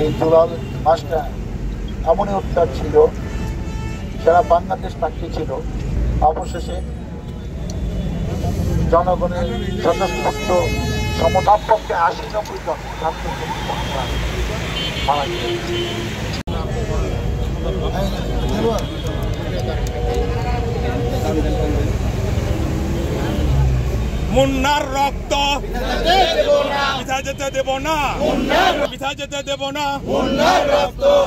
এই জুলাল মাসটা এমনই উত্তাপ ছিল, সারা বাংলাদেশ সাক্ষী ছিল। অবশেষে জনগণের স্বতঃস্ফূর্ত সমতাপক্ষে ৮০-৯০ জন মারা গেছে। মুন্নার রক্ত পিতা যেতে দেব না, পিতা যেতে দেব না,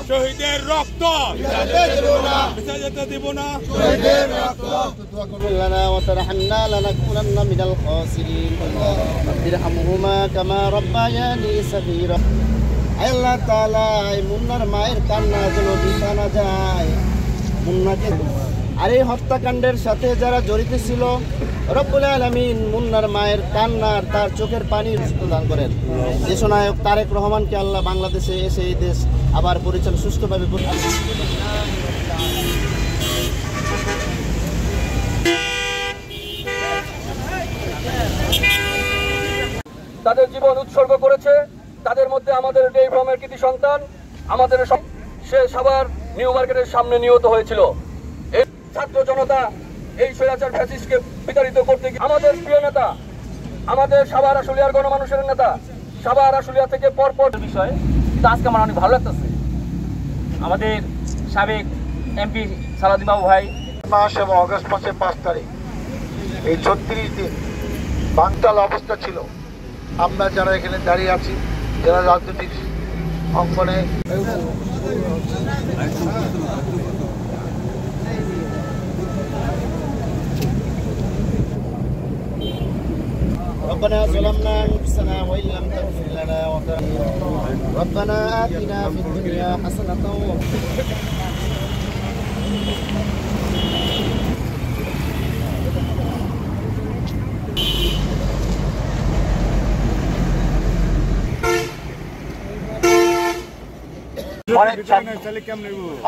শহীদের রক্ত পিতা যেতে দেব না। لنا وترحمنا لنكونن من الخاسرين رب ارحمهما كما ربياني صغيرا। আল্লাহ তাআলা এই মুন্নার মায়ের কান্না যেন বৃথা না যায়। মুন্নাকে আর এই হত্যাকাণ্ডের সাথে যারা জড়িত ছিল, রব্বুল আলামিন মুন্নার মায়ের কান্নার তার চোখের পানির প্রদান করেন। দেশনায়ক তারেক রহমানকে আল্লাহ বাংলাদেশে এসে এই দেশ আবার পরিচালনা সুষ্ঠুভাবে তাদের জীবন উৎসর্গ করেছে। তাদের মধ্যে আমাদের ডেইভ্রমের কৃতি সন্তান আমাদের সে সাভার নিউ মার্কেটের সামনে নিহত হয়েছিল। এই ছাত্র জনতা এই স্বৈরাচার ফ্যাসিস্টকে বিতাড়িত করতে গিয়ে আমাদের প্রিয় নেতা, আমাদের সাভার আশুলিয়ার গণমানুষের নেতা, সাভার আশুলিয়া থেকে পরপর বিষয় আজকে আমার অনেক ভালো লাগতেছে। আমাদের সাবেক এমপি সালাউদ্দিন বাবু ভাই মাস এবং অগস্ট মাসের ৫ তারিখ এই ৩৬ দিন বানচাল অবস্থা ছিল। আমরা যারা এখানে দাঁড়িয়ে আছি, যারা রাজনৈতিক অঙ্গনে ربنا ظلمنا أنفسنا وإن لم تغفر لنا وترحمنا ربنا آتنا في الدنيا حسنة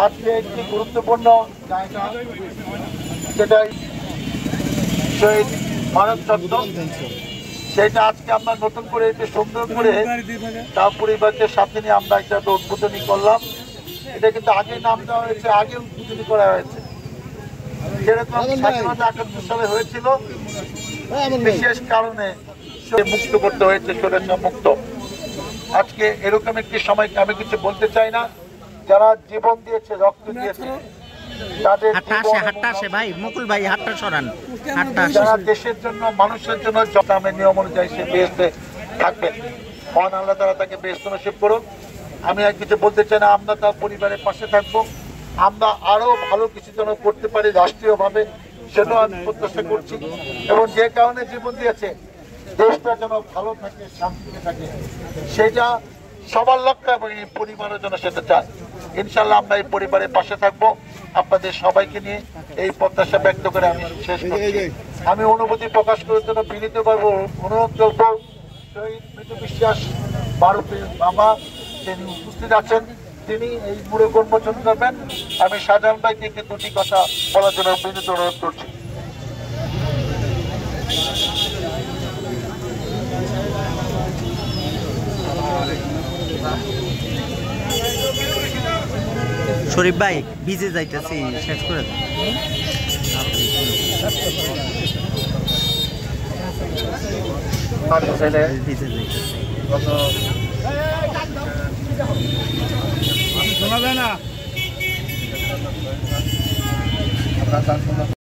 আজকে একটি গুরুত্বপূর্ণ জায়গা, যেটাই শহীদ মানব চত্বর, সেটা আজকে আমরা নতুন করে একটু সুন্দর করে তার পরিবারকে সাথে নিয়ে আমরা একটা উদ্বোধনী করলাম। এটা কিন্তু আগে নাম দেওয়া হয়েছে, আগে উদ্বোধনী করা হয়েছে। যেরকম স্বাধীনতা ৭১ সালে হয়েছিল, বিশেষ কারণে মুক্ত করতে হয়েছে, স্বৈরাচার মুক্ত। আজকে এরকম একটি সময়কে আমি কিছু বলতে চাই না। যারা জীবন দিয়েছে, রক্ত দিয়েছে, তাদের যারা দেশের জন্য, মানুষের জন্য জটামের নিয়ম অনুযায়ী সে বেহেশতে থাকবেন, মহান আল্লাহ তাআলা তাকে বেহেশত নসিব করুন। আমি আর কিছু বলতে চাই না। আমরা তার পরিবারের পাশে থাকবো। আমরা আরো ভালো কিছু যেন করতে পারি রাষ্ট্রীয়ভাবে, সেটাও আমি প্রত্যাশা করছি। এবং যে কারণে জীবন দিয়েছে, দেশটা যেন ভালো থাকে, শান্তিতে থাকে, সেটা সবার লক্ষ্য এবং এই পরিবারের জন্য সেটা চায়। ইনশাল্লাহ আমরা এই পরিবারের পাশে থাকবো। আপনাদের সবাইকে নিয়ে এই প্রত্যাশা ব্যক্ত করে আমি শেষ করছি। আমি অনুভূতি প্রকাশ করার জন্য বিনীতভাবে অনুরোধ করব শহীদ মৃত্যু বিশ্বাস মারুফের বাবা, তিনি উপস্থিত আছেন, তিনি এই মুড়ে উন্মোচন করবেন। আমি শাহজাহান ভাইকে দুটি কথা বলার জন্য বিনীত অনুরোধ করছি। শরীফ ভাই ভিজে যাইতেছি, শেষ করে ভিজে যাইতেছি।